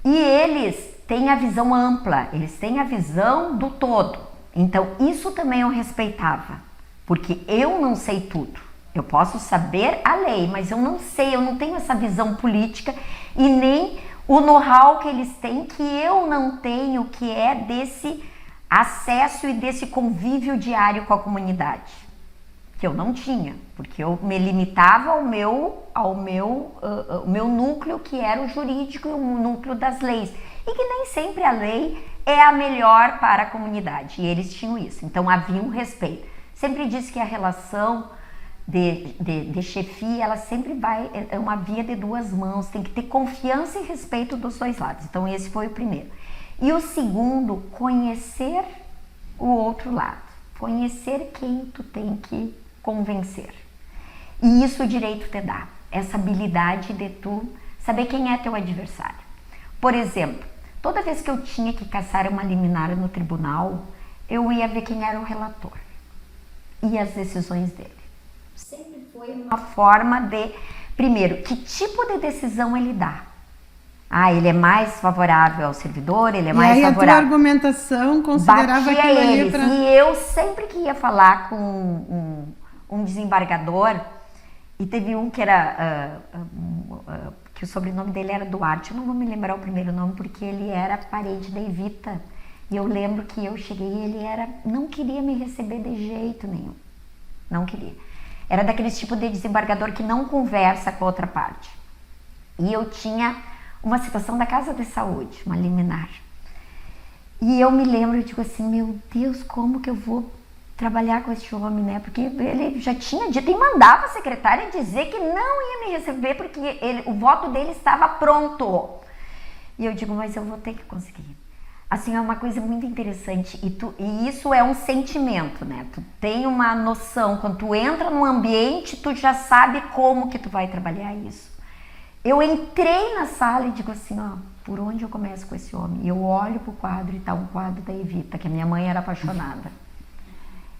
E eles têm a visão ampla, eles têm a visão do todo. Então, isso também eu respeitava, porque eu não sei tudo. Eu posso saber a lei, mas eu não sei, eu não tenho essa visão política e nem o know-how que eles têm, que eu não tenho, que é desse acesso e desse convívio diário com a comunidade. Que eu não tinha, porque eu me limitava ao meu núcleo, que era o jurídico e o núcleo das leis. E que nem sempre a lei é a melhor para a comunidade. E eles tinham isso. Então havia um respeito. Sempre disse que a relação de chefia, ela sempre é uma via de duas mãos. Tem que ter confiança e respeito dos dois lados. Então esse foi o primeiro. E o segundo, conhecer o outro lado. Conhecer quem tu tem que convencer. E isso o direito te dá, essa habilidade de tu saber quem é teu adversário. Por exemplo, toda vez que eu tinha que caçar uma liminar no tribunal, eu ia ver quem era o relator e as decisões dele. Sempre foi uma forma de, primeiro, que tipo de decisão ele dá. Ah, ele é mais favorável ao servidor, ele é mais favorável. E aí a tua argumentação considerava aquilo ali pra... E eu sempre que ia falar com um desembargador, e teve um que era, que o sobrenome dele era Duarte, eu não vou me lembrar o primeiro nome, porque ele era parente da Evita, e eu lembro que eu cheguei e ele não queria me receber de jeito nenhum, não queria. Era daqueles tipo de desembargador que não conversa com a outra parte. E eu tinha uma situação da Casa de Saúde, uma liminar. E eu me lembro, eu digo assim, meu Deus, como que eu vou trabalhar com esse homem, né? Porque ele já tinha dito e mandava a secretária dizer que não ia me receber porque o voto dele estava pronto. E eu digo, mas eu vou ter que conseguir. Assim, é uma coisa muito interessante e isso é um sentimento, né? Tu tem uma noção, quando tu entra num ambiente, tu já sabe como que tu vai trabalhar isso. Eu entrei na sala e digo assim, ó, por onde eu começo com esse homem? E eu olho pro quadro e tá um quadro da Evita, que a minha mãe era apaixonada.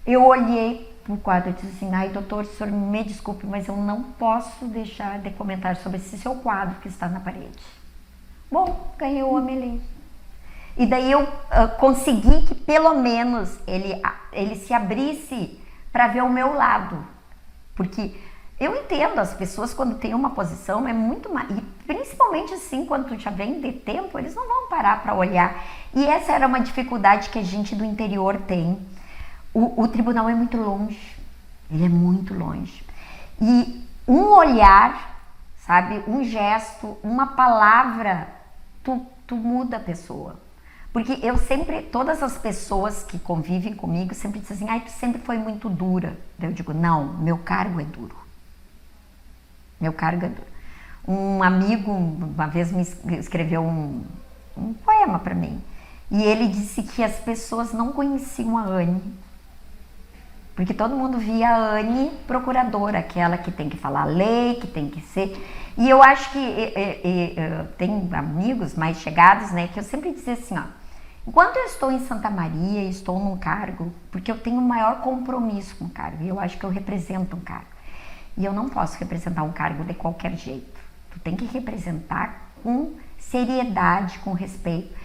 Eu olhei pro quadro e disse assim, ai doutor, o senhor me desculpe, mas eu não posso deixar de comentar sobre esse seu quadro que está na parede. Bom, ganhei o homem. E daí eu consegui que pelo menos ele se abrisse para ver o meu lado. Porque eu entendo, as pessoas quando tem uma posição é muito mais... E principalmente assim, quando tu já vem de tempo, eles não vão parar para olhar. E essa era uma dificuldade que a gente do interior tem. O tribunal é muito longe, ele é muito longe. E um olhar, sabe, um gesto, uma palavra, tu muda a pessoa. Porque eu sempre, todas as pessoas que convivem comigo sempre dizem assim, ai, tu sempre foi muito dura. Eu digo, não, meu cargo é duro. Meu cargo é duro. Um amigo uma vez me escreveu um poema para mim. E ele disse que as pessoas não conheciam a Anne. Porque todo mundo via a Anne procuradora, aquela que tem que falar lei, que tem que ser... E eu acho que tem amigos mais chegados, né, que eu sempre dizia assim, ó, enquanto eu estou em Santa Maria, estou num cargo, porque eu tenho um maior compromisso com o cargo, e eu acho que eu represento um cargo. E eu não posso representar um cargo de qualquer jeito. Tu tem que representar com seriedade, com respeito.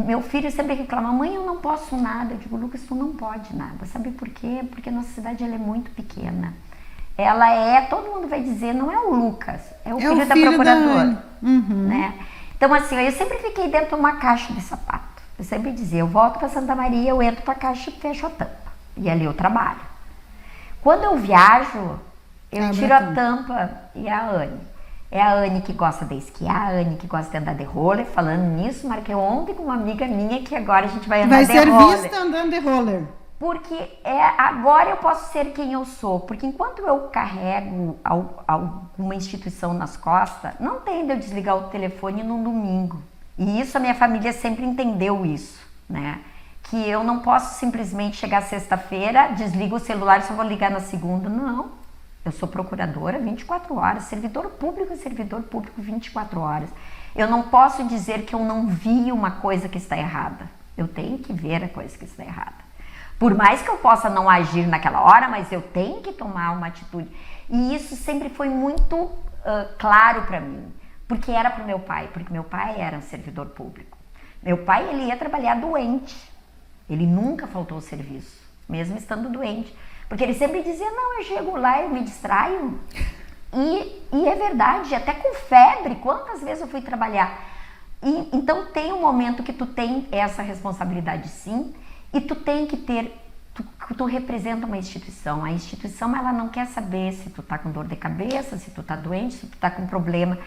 Meu filho sempre reclama, mãe, eu não posso nada. Eu digo, Lucas, tu não pode nada. Sabe por quê? Porque a nossa cidade ela é muito pequena. Todo mundo vai dizer, não é o Lucas, é o filho da procuradora. Né? Então assim, eu sempre fiquei dentro de uma caixa de sapato. Eu sempre dizia, eu volto para Santa Maria, eu entro para a caixa e fecho a tampa. E ali eu trabalho. Quando eu viajo, eu tiro a tampa e a Anne. É a Anne que gosta de esquiar, a Anne que gosta de andar de roller. Falando nisso, marquei ontem com uma amiga minha que agora a gente vai andar de roller. Vai ser vista andando de roller. Porque agora eu posso ser quem eu sou. Porque enquanto eu carrego alguma instituição nas costas, não tem de eu desligar o telefone num domingo. E isso a minha família sempre entendeu isso, né? Que eu não posso simplesmente chegar sexta-feira, desligo o celular e só vou ligar na segunda. Não. Eu sou procuradora 24 horas, servidor público 24 horas. Eu não posso dizer que eu não vi uma coisa que está errada. Eu tenho que ver a coisa que está errada. Por mais que eu possa não agir naquela hora, mas eu tenho que tomar uma atitude. E isso sempre foi muito claro para mim. Porque era para o meu pai, porque meu pai era um servidor público. Meu pai, ele ia trabalhar doente. Ele nunca faltou ao serviço, mesmo estando doente. Porque ele sempre dizia, não, eu chego lá, eu me distraio. E é verdade, até com febre, quantas vezes eu fui trabalhar. Então tem um momento que tu tem essa responsabilidade sim, e tu tem que ter, tu representa uma instituição. A instituição, ela não quer saber se tu tá com dor de cabeça, se tu tá doente, se tu tá com problema.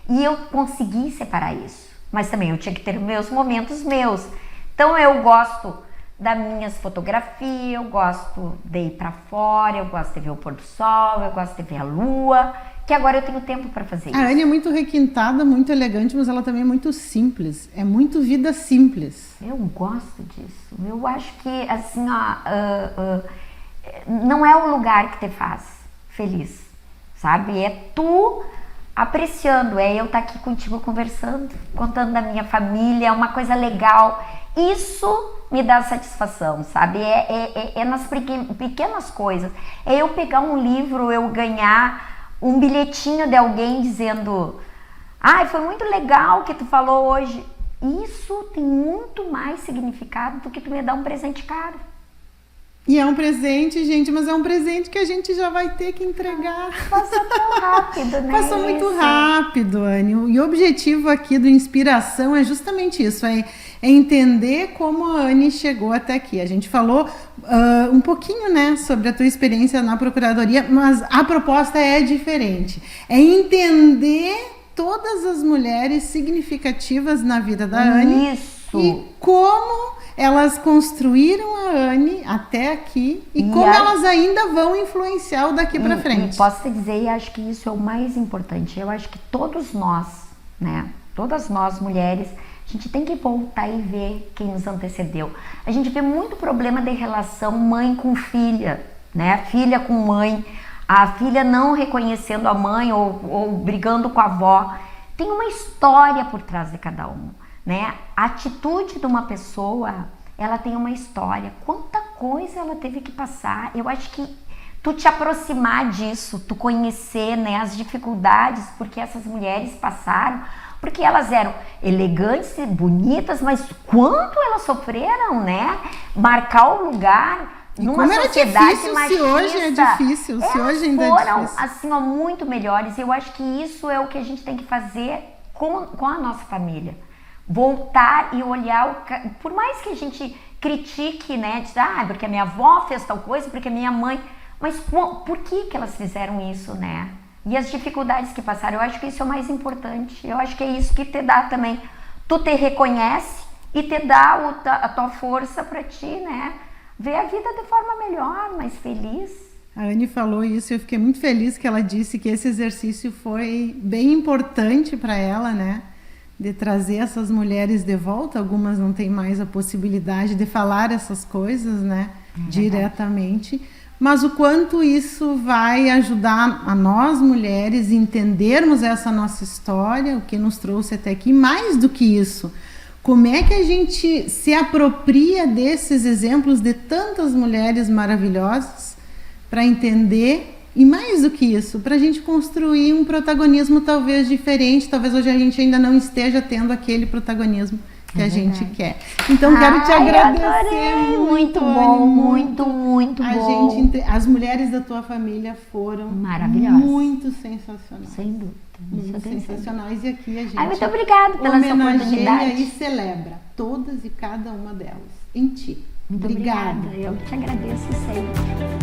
E eu consegui separar isso. Mas também eu tinha que ter meus momentos meus. Então eu gosto das minhas fotografias, eu gosto de ir para fora, eu gosto de ver o pôr do sol, eu gosto de ver a lua, que agora eu tenho tempo para fazer isso. A Anne é muito requintada, muito elegante, mas ela também é muito simples, é muito vida simples. Eu gosto disso, eu acho que assim, não é o lugar que te faz feliz, sabe? É tu apreciando, é eu estar aqui contigo conversando, contando da minha família, é uma coisa legal. Isso me dá satisfação, sabe? É nas pequenas coisas. É eu pegar um livro, eu ganhar um bilhetinho de alguém dizendo ai, foi muito legal o que tu falou hoje. Isso tem muito mais significado do que tu me dar um presente caro. E é um presente, gente, mas é um presente que a gente já vai ter que entregar. Passa tão rápido, né? Passou muito rápido, Anne. E o objetivo aqui do Inspiração é justamente isso, é entender como a Anne chegou até aqui. A gente falou um pouquinho, né, sobre a tua experiência na Procuradoria, mas a proposta é diferente. É entender todas as mulheres significativas na vida da Anne. Isso. E como elas construíram a Anne até aqui e como elas ainda vão influenciar o daqui para frente. E posso te dizer, e acho que isso é o mais importante. Eu acho que todos nós, né, todas nós mulheres, a gente tem que voltar e ver quem nos antecedeu. A gente vê muito problema de relação mãe com filha, né, filha com mãe, a filha não reconhecendo a mãe ou brigando com a avó. Tem uma história por trás de cada um. Né? A atitude de uma pessoa, ela tem uma história. Quanta coisa ela teve que passar. Eu acho que tu te aproximar disso, tu conhecer, né, as dificuldades porque essas mulheres passaram, porque elas eram elegantes e bonitas, mas quanto elas sofreram, né? Marcar o lugar numa sociedade difícil, machista. Se hoje é difícil, se hoje ainda é foram difícil. assim, ó, muito melhores. Eu acho que isso é o que a gente tem que fazer com a nossa família. Voltar e olhar, por mais que a gente critique, né, diz, porque a minha avó fez tal coisa, porque a minha mãe, mas por que elas fizeram isso, né? E as dificuldades que passaram, eu acho que isso é o mais importante, eu acho que é isso que te dá também, tu te reconhece e te dá a tua força para ti, né, ver a vida de forma melhor, mais feliz. A Anne falou isso e eu fiquei muito feliz que ela disse que esse exercício foi bem importante para ela, né? De trazer essas mulheres de volta. Algumas não têm mais a possibilidade de falar essas coisas, né, diretamente, mas o quanto isso vai ajudar a nós mulheres entendermos essa nossa história, o que nos trouxe até aqui, mais do que isso, como é que a gente se apropria desses exemplos de tantas mulheres maravilhosas para entender. E mais do que isso, para a gente construir um protagonismo talvez diferente, talvez hoje a gente ainda não esteja tendo aquele protagonismo que a gente quer. Então, quero te agradecer muito bom, muito bom. As mulheres da tua família foram maravilhosas, muito sensacionais. Sem dúvida. Muito sensacionais. E aqui a gente muito obrigada pela sua oportunidade. E celebra todas e cada uma delas em ti. Muito obrigada. Eu te agradeço sempre.